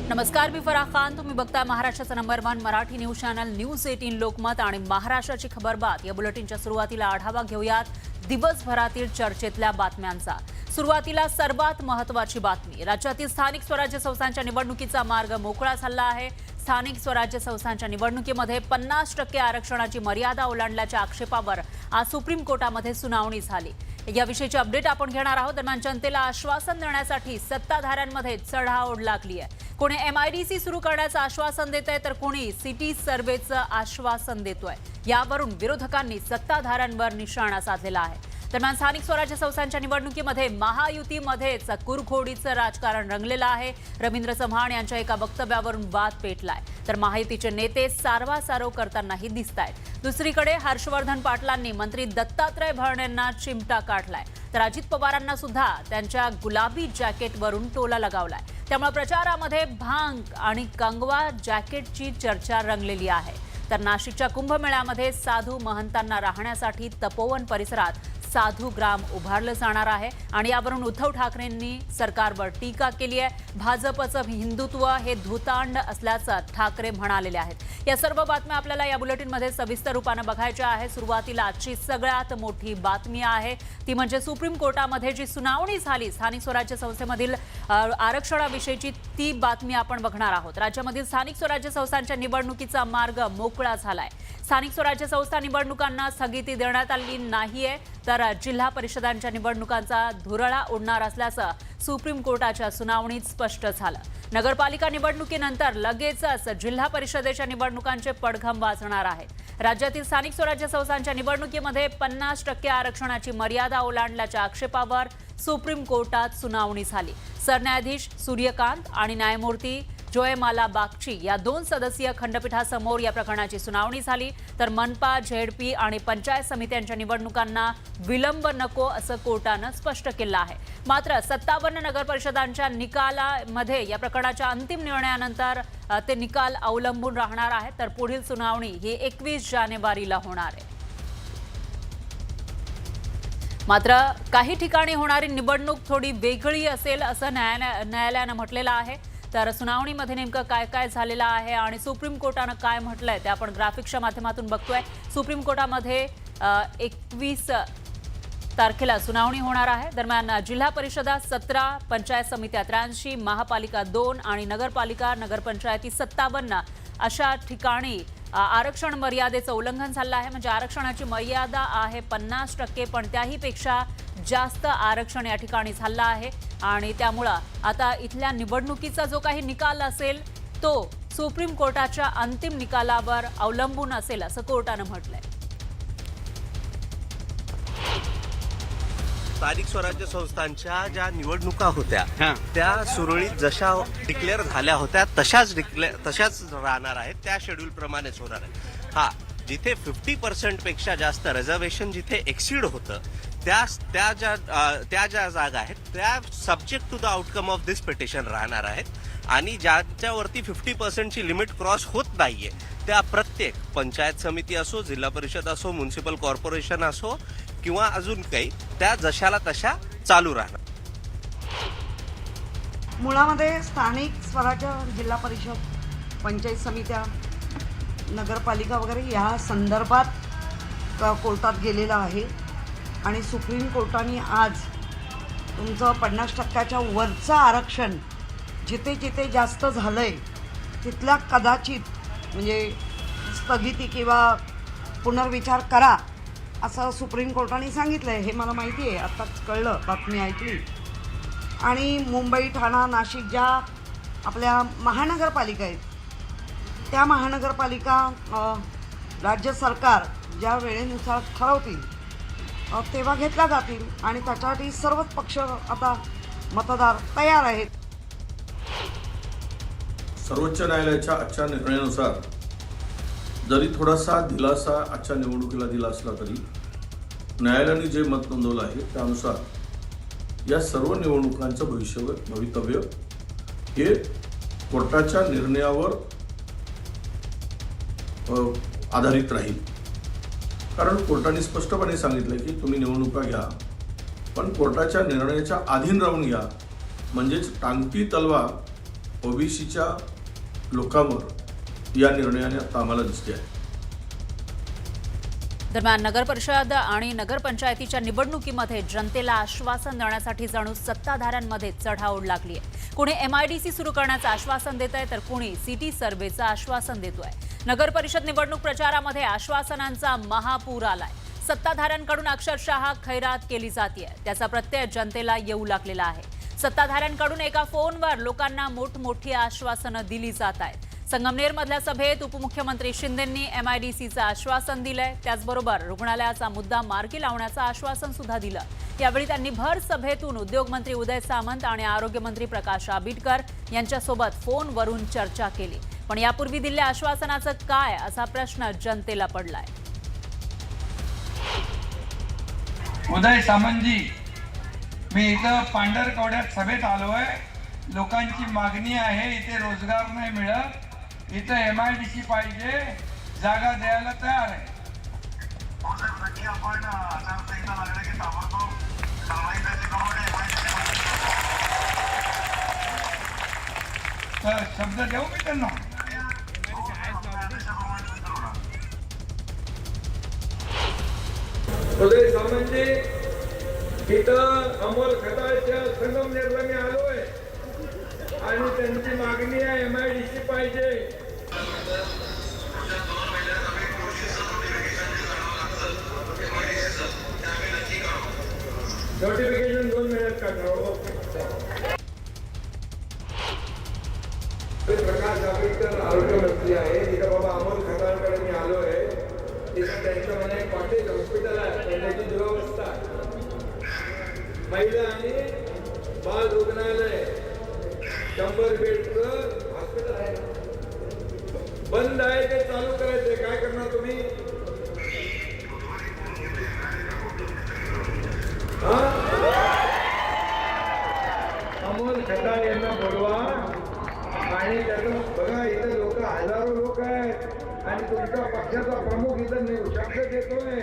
नमस्कार, मी फराह खान. तुम्ही बघताय महाराष्ट्राचा number 1 Marathi news channel news 18 Lokmat आणि महाराष्ट्राची खबरबात. या बुलेटिनच्या सुरुवातीला आढावा घेऊयात दिवसभरातील चर्चेतल्या बातम्यांचा. सुरुवातीला सर्वात महत्त्वाची बातमी. राज्यातील स्थानिक स्वराज्य संस्थांच्या निवडणुकीचा मार्ग मोकळा झाला आहे. स्थानिक स्वराज्य संस्थांच्या निवडणुकीमध्ये 50% आरक्षणाची मर्यादा ओलांडल्याच्या आक्षेपावर आज सुप्रीम कोर्टामध्ये सुनावणी झाली. याविषयीची अपडेट आपण घेणार आहोत. दरम्यान जनतेला आश्वासन देण्यासाठी सत्ताधाऱ्यांमध्ये चढाओढ लागली आहे. कोणी MIDC सुरू करण्याचं आश्वासन देत आहे, तर कोणी सिटी सर्व्हेचं आश्वासन देतोय. यावरून विरोधकांनी सत्ताधाऱ्यांवर निशाणा साधलेला आहे. दरम्यान स्थानिक स्वराज्य संस्थांच्या निवडणुकीमध्ये महायुतीमध्येच कुरघोडीचं राजकारण रंगलेलं आहे. रवींद्र चव्हाण यांच्या एका वक्तव्यावरून वाद पेटलाय, तर महायुतीचे नेते सारवासारव करतानाही दिसतायत. दुसरीकडे हर्षवर्धन पाटलांनी मंत्री दत्तात्रय भरणेंना चिमटा काढलाय, तर अजित पवारांना सुद्धा त्यांच्या गुलाबी जॅकेटवरून टोला लगावलाय. त्यामुळे प्रचारामध्ये भांग आणि कंगवा जॅकेटची चर्चा रंगलेली आहे. तर नाशिकच्या कुंभमेळ्यामध्ये साधू महंतांना राहण्यासाठी तपोवन परिसरात साधू ग्राम उभारलं जाणार आहे आणि यावरून उद्धव ठाकरेंनी सरकारवर टीका केली आहे. भाजपचं हिंदुत्व हे धुतांड असल्याचं ठाकरे म्हणालेले आहेत. या सर्व बातम्या आपल्याला या बुलेटिनमध्ये सविस्तर रूपाने बघायच्या आहे. सुरुवातीला आजची सगळ्यात मोठी बातमी आहे ती म्हणजे सुप्रीम कोर्टामध्ये जी सुनावणी झाली स्थानिक स्वराज्य संस्थेमधील आरक्षणाविषयीची, ती बातमी आपण बघणार आहोत. राज्यामधील स्थानिक स्वराज्य संस्थांच्या निवडणुकीचा मार्ग मोकळा झालाय. स्थानिक स्वराज्य संस्था निवडणुकांना स्थगिती देण्यात आली नाहीये, तर जिल्हा परिषदांच्या निवडणुकांचा धुरळा उडणार असल्याचं सुप्रीम कोर्टाच्या सुनावणीत स्पष्ट झालं. नगरपालिका निवडणुकीनंतर लगेचच जिल्हा परिषदेच्या निवडणुकांचे पडघम वाजणार आहेत. राज्यातील स्थानिक स्वराज्य संस्थांच्या निवडणुकीमध्ये 50% आरक्षणाची मर्यादा ओलांडल्याच्या आक्षेपावर सुप्रीम कोर्टात सुनावणी झाली. सरन्यायाधीश सूर्यकांत आणि न्यायमूर्ती जोयमाला बागची या 2 सदस्यीय खंडपीठासमोर या प्रकरणाची सुनावणी झाली. तर मनपा, झेडपी आणि पंचायत समित्यांच्या निवडणुकांना विलंब नको असं कोर्टानं स्पष्ट केलं आहे. मात्र 57 नगरपरिषदांच्या निकालामध्ये या प्रकरणाच्या अंतिम निर्णयानंतर ते निकाल अवलंबून राहणार आहेत. तर पुढील सुनावणी ही 21 जानेवारीला होणार आहे. मात्र काही ठिकाणी होणारी निवडणूक थोडी वेगळी असेल असं न्यायालयानं म्हटलेलं आहे. तर सुनावणीमध्ये नेमकं काय काय झालेलं आहे आणि सुप्रीम कोर्टानं काय म्हटलंय ते आपण ग्राफिक्सच्या माध्यमातून बघतोय. सुप्रीम कोर्टामध्ये 21 तारखेला सुनावणी होणार आहे. दरम्यान जिल्हा परिषदा 17, पंचायत समित्या 83, महापालिका 2 आणि नगरपंचायती 57 अशा ठिकाणी आरक्षण मर्यादेचं उल्लंघन झालं आहे. म्हणजे आरक्षणाची मर्यादा आहे 50%, पण त्याहीपेक्षा जास्त आरक्षण या ठिकाणी झालं आहे आणि त्यामुळं आता इथल्या निवडणुकीचा जो काही निकाल असेल तो सुप्रीम कोर्टाच्या अंतिम निकालावर अवलंबून असेल असं कोर्टानं म्हटलंय. स्थानिक स्वराज्य संस्थांच्या ज्या निवडणुका होत्या त्या सुरळीत जशा डिक्लेअर झाल्या होत्या तशाच राहणार आहेत. त्या शेड्यूल प्रमाणेच होणार आहे. जिथे 50% पेक्षा जास्त रिझर्वेशन जिथे एक्सीड होतं त्या ज्या जागा आहेत त्या subject to the outcome of this petition राहणार आहेत आणि ज्याच्यावरती 50% ची लिमिट क्रॉस होत नाहीये त्या प्रत्येक पंचायत समिती असो, जिल्हा परिषद असो, म्युनिसिपल कॉर्पोरेशन असो किंवा अजून काही, त्या जशाला तशा चालू राहणार. मुळामध्ये स्थानिक स्वराज्य, जिल्हा परिषद, पंचायत समित्या, नगरपालिका वगैरे या संदर्भात कोर्टात गेलेला आहे आणि सुप्रीम कोर्टाने आज तुमचं 50%च्या वरचं आरक्षण जिथे जिथे जास्त झालंय तिथला कदाचित म्हणजे स्थगिती किंवा पुनर्विचार करा असं सुप्रीम कोर्टाने सांगितलं आहे. हे मला माहिती आहे, आत्ताच कळलं, बातमी ऐकली. आणि मुंबई, ठाणा, नाशिक ज्या आपल्या महानगरपालिका आहेत त्या महानगरपालिका राज्य सरकार ज्या वेळेनुसार ठरवतील तेव्हा घेतल्या जातील आणि त्याच्यासाठी सर्वच पक्ष आता मतदार तयार आहेत. सर्वोच्च न्यायालयाच्या आजच्या निर्णयानुसार जरी थोडासा दिलासा आजच्या निवडणुकीला दिला असला तरी न्यायालयाने जे मत नोंदवलं आहे त्यानुसार या सर्व निवडणुकांचं भवितव्य हे कोर्टाच्या निर्णयावर आधारित राहील. कारण कोर्टाने स्पष्टपणे सांगितलं की तुम्ही निवडणुका घ्या, पण कोर्टाच्या निर्णयाच्या अधीन राहून घ्या. म्हणजेच टांगती तलवार ओबीसीच्या लोकांवर या निर्णयाने आता आम्हाला दिसते आहे. दरम्यान नगर परिषद आणि नगरपंचायतीच्या निवडणुकीमध्ये जनतेला आश्वासन देण्यासाठी जणू सत्ताधाऱ्यांमध्ये चढाओढ लागली आहे. कोणी MIDC सुरू करण्याचं आश्वासन देत आहे, तर कोणी सिटी सर्व्हेचं आश्वासन देतोय. नगर परिषद निवडणूक प्रचारामध्ये आश्वासनांचा महापूर आलाय. सत्ताधाऱ्यांकडून अक्षरशः खैरात केली जाते, त्याचा प्रत्यय जनतेला येऊ लागलेला आहे. सत्ताधाऱ्यांकडून एका फोनवर लोकांना मोठमोठी आश्वासनं दिली जात आहेत. संगमनेरमधल्या सभेत उपमुख्यमंत्री शिंदेंनी MIDCचं आश्वासन दिलंय. त्याचबरोबर रुग्णालयाचा मुद्दा मार्गी लावण्याचं आश्वासन सुद्धा दिलं. यावेळी त्यांनी भर सभेतून उद्योगमंत्री उदय सामंत आणि आरोग्यमंत्री प्रकाश आंबेडकर यांच्यासोबत फोनवरून चर्चा केली. पण यापूर्वी दिलेल्या आश्वासनाचं काय, असा प्रश्न जनतेला पडलाय. उदय सामंतजी, मी इथं पांढरकवड्यात सभेत आलोय. लोकांची मागणी आहे, इथे रोजगार नाही मिळत, इथं MIDC पाहिजे, जागा द्यायला तयार आहे. तर शब्द देऊ मी त्यांना. उदय सामंतजी, इथं अमोल खताळच्या संगमनेरला मी आलोय आणि त्यांची मागणी आहे MIDC पाहिजे. नोटिफिकेशन 2 महिन्यात काढणार. प्रकाश आंबेडकर आरोग्यमंत्री आहे. तिथं बाबा अमोल खताळकडे मी आलोय. तिथं त्यांचं म्हणे कॉटेज हॉस्पिटल आहे, पहिल्याची दुरावस्था, महिला आणि बाल रुग्णालय 100 बेडचं हॉस्पिटल आहे, बंद आहे, ते चालू करायचंय. काय करणार तुम्ही? अमोल खताळ यांना बोलवा आणि त्याचं बघा. इथं लोक, हजारो लोक आहेत आणि तुमच्या पक्षाचा प्रमुख इथं शब्द देतोय.